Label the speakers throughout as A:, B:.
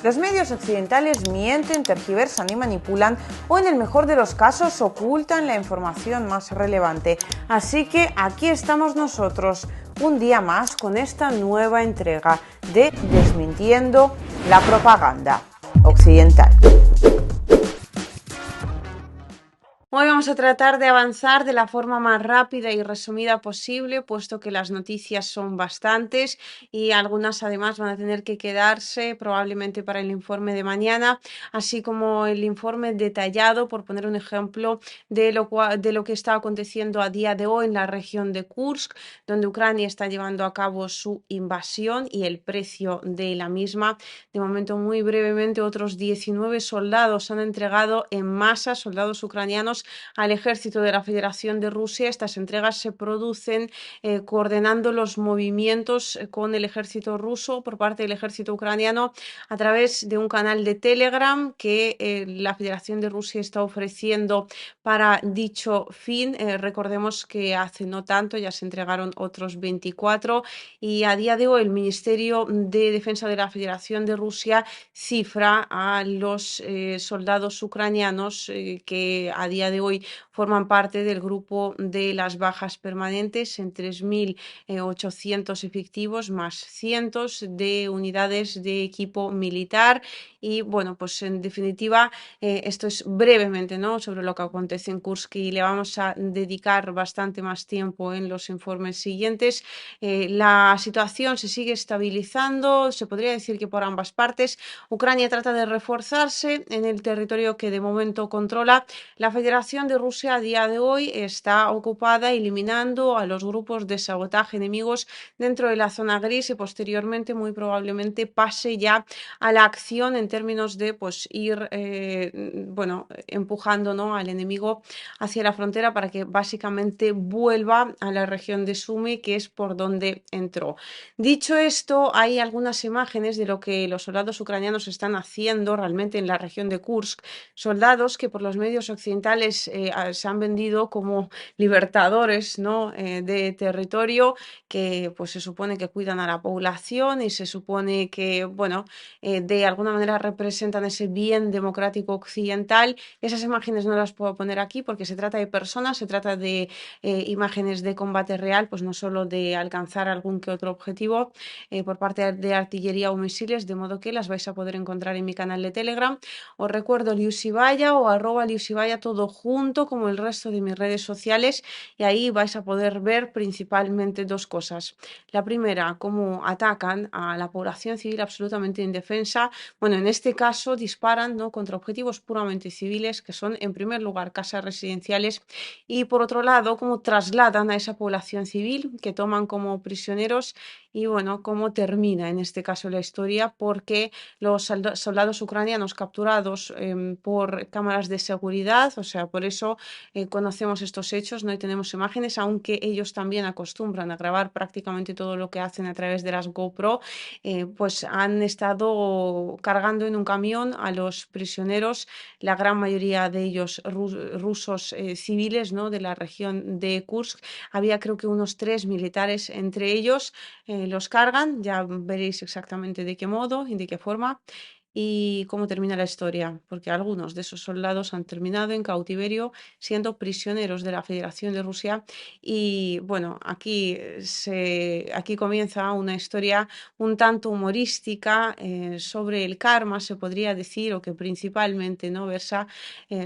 A: Los medios occidentales mienten, tergiversan y manipulan, o en el mejor de los casos ocultan la información más relevante. Así que aquí estamos nosotros, un día más, con esta nueva entrega de Desmintiendo la propaganda occidental. Hoy vamos a tratar de avanzar de la forma más rápida y resumida posible, puesto que las noticias son bastantes y algunas además van a tener que quedarse probablemente para el informe de mañana, así como el informe detallado, por poner un ejemplo, de lo que está aconteciendo a día de hoy en la región de Kursk, donde Ucrania está llevando a cabo su invasión y el precio de la misma. De momento, muy brevemente, otros 19 soldados han entregado en masa, soldados ucranianos, al ejército de la Federación de Rusia. Estas entregas se producen coordinando los movimientos con el ejército ruso por parte del ejército ucraniano a través de un canal de Telegram que la Federación de Rusia está ofreciendo para dicho fin. Recordemos que hace no tanto ya se entregaron otros 24 y a día de hoy el Ministerio de Defensa de la Federación de Rusia cifra a los soldados ucranianos que a día de hoy forman parte del grupo de las bajas permanentes en 3.800 efectivos más cientos de unidades de equipo militar. Y bueno, pues en definitiva, esto es brevemente, ¿no?, sobre lo que acontece en Kursk, y le vamos a dedicar bastante más tiempo en los informes siguientes. La situación se sigue estabilizando, se podría decir que por ambas partes. Ucrania trata de reforzarse en el territorio que de momento controla. La Federación de Rusia a día de hoy está ocupada eliminando a los grupos de sabotaje enemigos dentro de la zona gris y posteriormente muy probablemente pase ya a la acción en términos de pues ir bueno, empujando, ¿no?, al enemigo hacia la frontera para que básicamente vuelva a la región de Sumy, que es por donde entró. Dicho esto, hay algunas imágenes de lo que los soldados ucranianos están haciendo realmente en la región de Kursk, soldados que por los medios occidentales se han vendido como libertadores, ¿no?, de territorio, que pues se supone que cuidan a la población y se supone que, bueno, de alguna manera representan ese bien democrático occidental. Esas imágenes no las puedo poner aquí porque se trata de personas, se trata de imágenes de combate real, pues no solo de alcanzar algún que otro objetivo por parte de artillería o misiles, de modo que las vais a poder encontrar en mi canal de Telegram. Os recuerdo Liusibaya o @Liusibaya todo junto, como el resto de mis redes sociales, y ahí vais a poder ver principalmente dos cosas. La primera, cómo atacan a la población civil absolutamente indefensa. Bueno, en este caso disparan, ¿no?, contra objetivos puramente civiles, que son en primer lugar casas residenciales, y por otro lado, cómo trasladan a esa población civil que toman como prisioneros. Y bueno, cómo termina en este caso la historia, porque los soldados ucranianos capturados por cámaras de seguridad, o sea, por eso conocemos estos hechos, ¿no?, y tenemos imágenes, aunque ellos también acostumbran a grabar prácticamente todo lo que hacen a través de las GoPro, pues han estado cargando en un camión a los prisioneros, la gran mayoría de ellos rusos civiles, ¿no?, de la región de Kursk. Había creo que unos 3 militares entre ellos. Los cargan, ya veréis exactamente de qué modo y de qué forma y cómo termina la historia, porque algunos de esos soldados han terminado en cautiverio siendo prisioneros de la Federación de Rusia. Y bueno, aquí comienza una historia un tanto humorística sobre el karma, se podría decir, o que principalmente, ¿no?, versa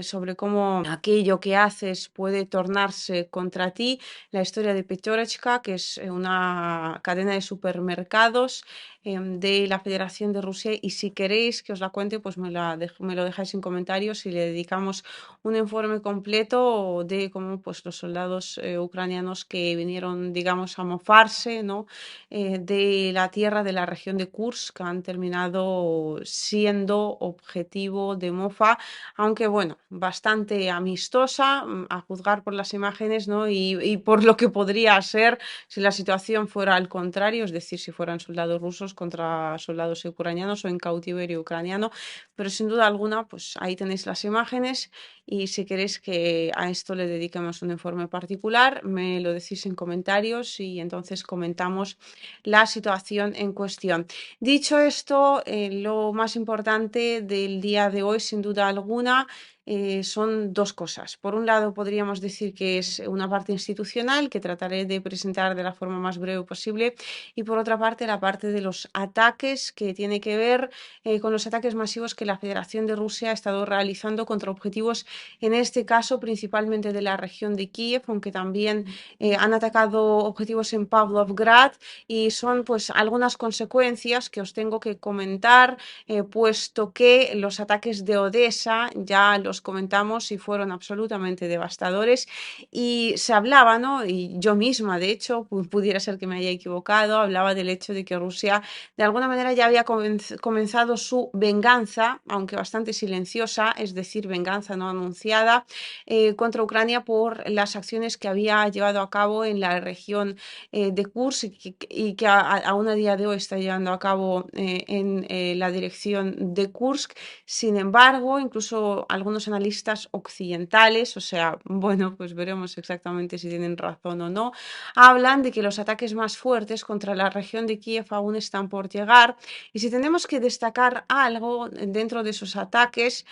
A: sobre cómo aquello que haces puede tornarse contra ti. La historia de Pechorechka, que es una cadena de supermercados de la Federación de Rusia, y si queréis que os la cuente, pues me lo dejáis en comentarios y le dedicamos un informe completo de cómo pues los soldados ucranianos que vinieron, digamos, a mofarse, ¿no?, de la tierra de la región de Kursk han terminado siendo objetivo de mofa, aunque bueno, bastante amistosa, a juzgar por las imágenes, ¿no?, y por lo que podría ser si la situación fuera al contrario, es decir, si fueran soldados rusos contra soldados ucranianos o en cautiverio ucraniano. pero sin duda alguna, pues ahí tenéis las imágenes y si queréis que a esto le dediquemos un informe particular, me lo decís en comentarios y entonces comentamos la situación en cuestión. Dicho esto, lo más importante del día de hoy, sin duda alguna, son dos cosas. Por un lado, podríamos decir que es una parte institucional que trataré de presentar de la forma más breve posible y por otra parte, la parte de los ataques que tiene que ver con los ataques masivos que la Federación de Rusia ha estado realizando contra objetivos, en este caso principalmente de la región de Kiev, aunque también han atacado objetivos en Pavlovgrad y son pues algunas consecuencias que os tengo que comentar, puesto que los ataques de Odessa ya los comentamos y fueron absolutamente devastadores y se hablaba, ¿no? Y yo misma, de hecho, pudiera ser que me haya equivocado, hablaba del hecho de que Rusia de alguna manera ya había comenzado su venganza, aunque bastante silenciosa, es decir, venganza no anunciada, contra Ucrania por las acciones que había llevado a cabo en la región de Kursk y que aún a día de hoy está llevando a cabo en la dirección de Kursk. Sin embargo, incluso algunos analistas occidentales, o sea, bueno, pues veremos exactamente si tienen razón o no, hablan de que los ataques más fuertes contra la región de Kiev aún están por llegar. Y si tenemos que destacar algo dentro de esos ataques,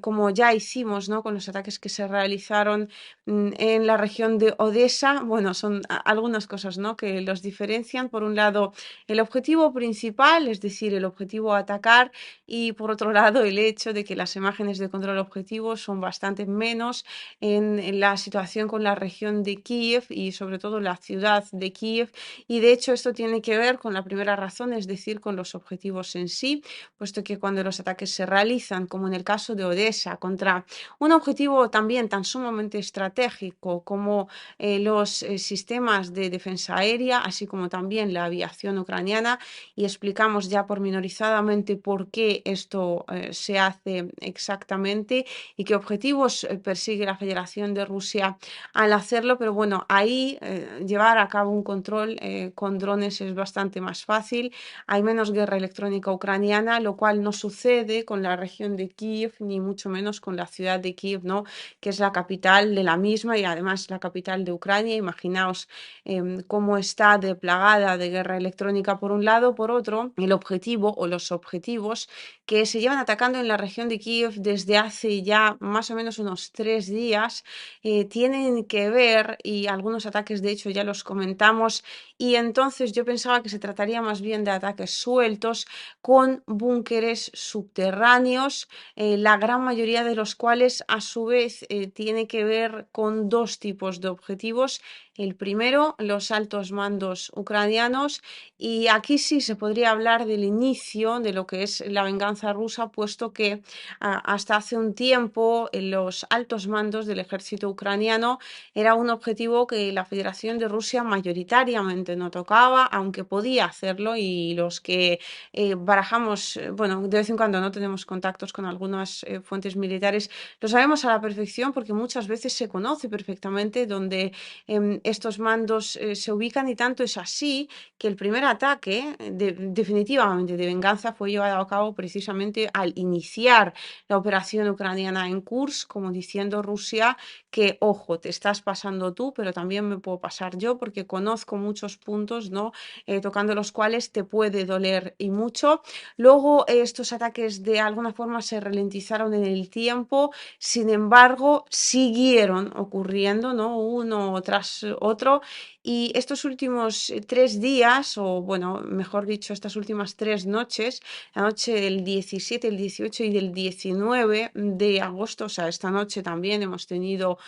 A: como ya hicimos, ¿no? Con los ataques que se realizaron en la región de Odessa, bueno, son algunas cosas, ¿no? Que los diferencian. Por un lado, el objetivo principal, es decir, el objetivo a atacar, y por otro lado, el hecho de que las imágenes de control objetivo son bastante menos en la situación con la región de Kiev y sobre todo la ciudad de Kiev. Y de hecho, esto tiene que ver con la primera razón, es decir, con los objetivos en sí, puesto que cuando los ataques se realizan, como en el caso de Odessa, contra un objetivo también tan sumamente estratégico como los sistemas de defensa aérea, así como también la aviación ucraniana, y explicamos ya pormenorizadamente por qué esto se hace exactamente y qué objetivos persigue la Federación de Rusia al hacerlo, pero bueno, ahí llevar a cabo un control con drones es bastante más fácil, hay menos guerra electrónica ucraniana, lo cual no sucede con la región de Kiev, ni mucho menos con la ciudad de Kiev, ¿no? Que es la capital de la misma y además la capital de Ucrania. Imaginaos cómo está plagada de guerra electrónica por un lado, por otro, el objetivo o los objetivos que se llevan atacando en la región de Kiev desde hace ya más o menos unos 3 días tienen que ver, y algunos ataques de hecho ya los comentamos, y entonces yo pensaba que se trataría más bien de ataques sueltos con búnkeres subterráneos, la gran mayoría de los cuales a su vez tiene que ver con dos tipos de objetivos. El primero, los altos mandos ucranianos, y aquí sí se podría hablar del inicio de lo que es la venganza rusa, puesto que hasta hace un tiempo los altos mandos del ejército ucraniano era un objetivo que la Federación de Rusia mayoritariamente no tocaba, aunque podía hacerlo, y los que barajamos, bueno, de vez en cuando no tenemos contactos con algunas fuentes militares, lo sabemos a la perfección porque muchas veces se conoce perfectamente dónde estos mandos se ubican, y tanto es así que el primer ataque definitivamente de venganza fue llevado a cabo precisamente al iniciar la operación ucraniana en Kursk, como diciendo Rusia que, ojo, te estás pasando tú, pero también me puedo pasar yo porque conozco muchos puntos, ¿no? Tocando los cuales te puede doler y mucho. Luego estos ataques de alguna forma se ralentizaron en el tiempo, sin embargo, siguieron ocurriendo, ¿no? Uno tras otro. Y estos últimos 3 días, o bueno, mejor dicho, estas últimas 3 noches, la noche del 17, el 18 y del 19 de agosto, o sea, esta noche también hemos tenido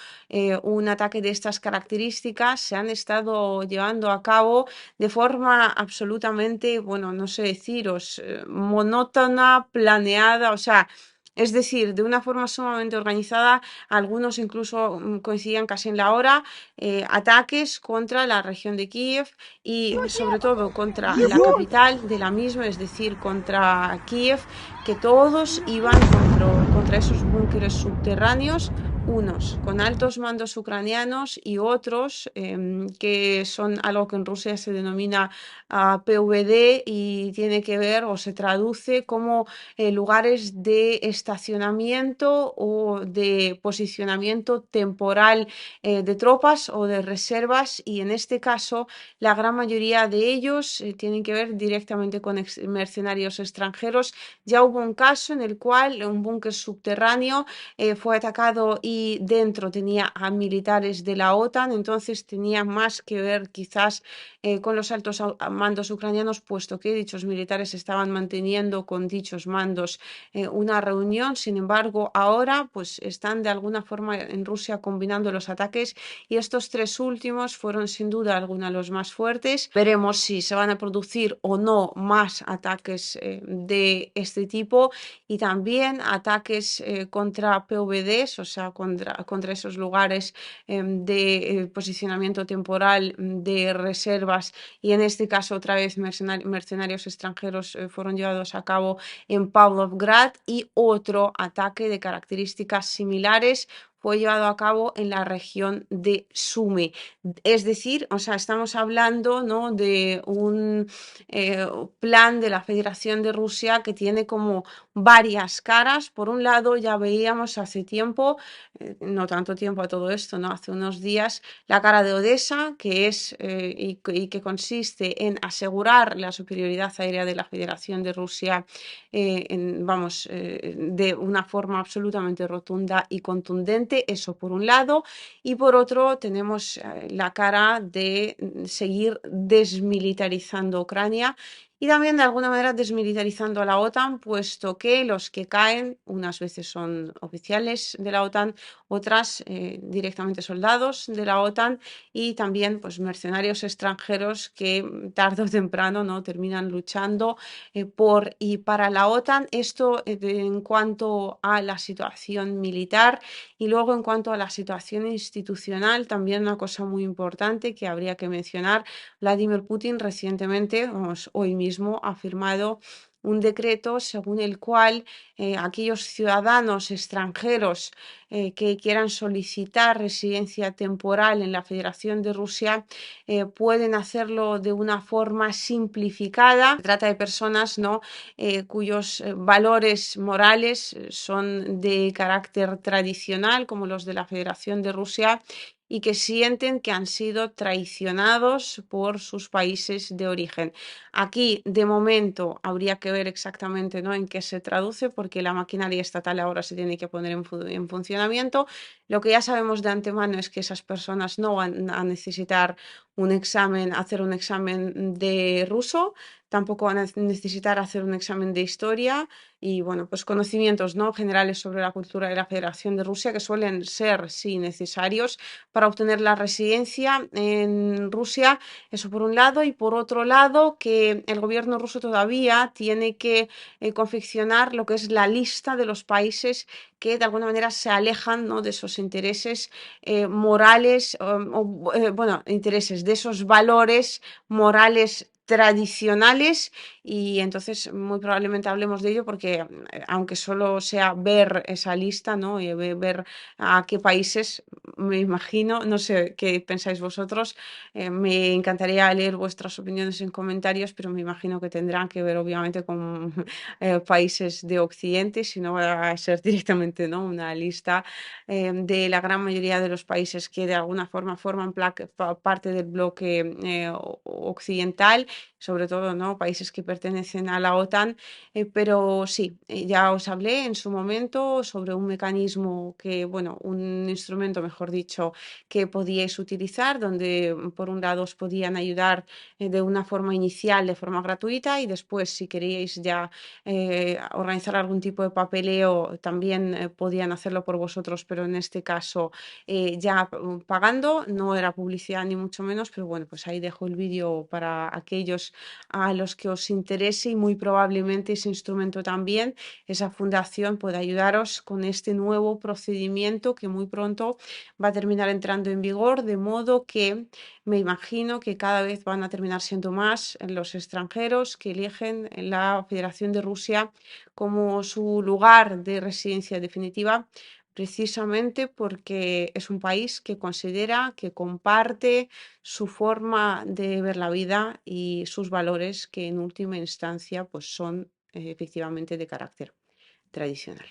A: un ataque de estas características, se han estado llevando a cabo de forma absolutamente, bueno, no sé deciros, monótona, planeada, o sea, es decir, de una forma sumamente organizada, algunos incluso coincidían casi en la hora, ataques contra la región de Kiev y sobre todo contra la capital de la misma, es decir, contra Kiev, que todos iban contra esos búnkeres subterráneos unos con altos mandos ucranianos y otros que son algo que en Rusia se denomina PVD y tiene que ver o se traduce como lugares de estacionamiento o de posicionamiento temporal de tropas o de reservas, y en este caso la gran mayoría de ellos tienen que ver directamente con mercenarios extranjeros. Ya hubo un caso en el cual un búnker subterráneo fue atacado y dentro tenía a militares de la OTAN, entonces tenía más que ver quizás con los altos mandos ucranianos, puesto que dichos militares estaban manteniendo con dichos mandos una reunión. Sin embargo, ahora pues están de alguna forma en Rusia combinando los ataques, y estos tres últimos fueron sin duda alguna los más fuertes. Veremos si se van a producir o no más ataques de este tipo, y también ataques contra PVDs, o sea, contra esos lugares de posicionamiento temporal de reservas, y en este caso otra vez mercenarios extranjeros fueron llevados a cabo en Pavlovgrad, y otro ataque de características similares fue llevado a cabo en la región de Sumy. Es decir, o sea, estamos hablando, ¿no?, de un eh, plan de la Federación de Rusia que tiene como varias caras. Por un lado, ya veíamos hace tiempo, no tanto tiempo a todo esto, ¿no?, hace unos días, la cara de Odessa, que es y que consiste en asegurar la superioridad aérea de la Federación de Rusia, vamos, de una forma absolutamente rotunda y contundente. Eso por un lado. Y por otro, tenemos la cara de seguir desmilitarizando Ucrania y también de alguna manera desmilitarizando a la OTAN, puesto que los que caen unas veces son oficiales de la OTAN, otras directamente soldados de la OTAN, y también pues mercenarios extranjeros que tarde o temprano no terminan luchando por y para la OTAN. Esto en cuanto a la situación militar. Y luego, en cuanto a la situación institucional, también una cosa muy importante que habría que mencionar: Vladimir Putin recientemente, vamos, hoy mismo, ha firmado un decreto según el cual aquellos ciudadanos extranjeros que quieran solicitar residencia temporal en la Federación de Rusia pueden hacerlo de una forma simplificada. Se trata de personas, ¿no?, cuyos valores morales son de carácter tradicional, como los de la Federación de Rusia, y que sienten que han sido traicionados por sus países de origen. Aquí, de momento, habría que ver exactamente, ¿no?, en qué se traduce, porque la maquinaria estatal ahora se tiene que poner en funcionamiento. Lo que ya sabemos de antemano es que esas personas no van a necesitar un examen, hacer un examen de ruso, tampoco van a necesitar hacer un examen de historia, y bueno, pues conocimientos, ¿no?, generales sobre la cultura de la Federación de Rusia, que suelen ser, sí, necesarios para obtener la residencia en Rusia. Eso por un lado. Y por otro lado, que el gobierno ruso todavía tiene que confeccionar lo que es la lista de los países que de alguna manera se alejan, ¿no?, de esos intereses morales, bueno, intereses, de esos valores morales tradicionales. Y entonces muy probablemente hablemos de ello, porque aunque solo sea ver esa lista, ¿no?, y ver a qué países, me imagino, no sé qué pensáis vosotros, me encantaría leer vuestras opiniones en comentarios, pero me imagino que tendrán que ver obviamente con países de Occidente, si no va a ser directamente, ¿no?, una lista de la gran mayoría de los países que de alguna forma forman parte del bloque occidental, sobre todo, ¿no?, países que pertenecen a la OTAN. Pero sí, ya os hablé en su momento sobre un mecanismo que, bueno, un instrumento, mejor dicho, que podíais utilizar, donde por un lado os podían ayudar de una forma inicial, de forma gratuita, y después, si queríais ya organizar algún tipo de papeleo, también podían hacerlo por vosotros, pero en este caso ya pagando. No era publicidad ni mucho menos, pero bueno, pues ahí dejo el vídeo para aquellos a los que os interese, y muy probablemente ese instrumento también, esa fundación, puede ayudaros con este nuevo procedimiento que muy pronto va a terminar entrando en vigor, de modo que me imagino que cada vez van a terminar siendo más los extranjeros que eligen la Federación de Rusia como su lugar de residencia definitiva, precisamente porque es un país que considera, que comparte su forma de ver la vida y sus valores que en última instancia pues son efectivamente de carácter tradicional.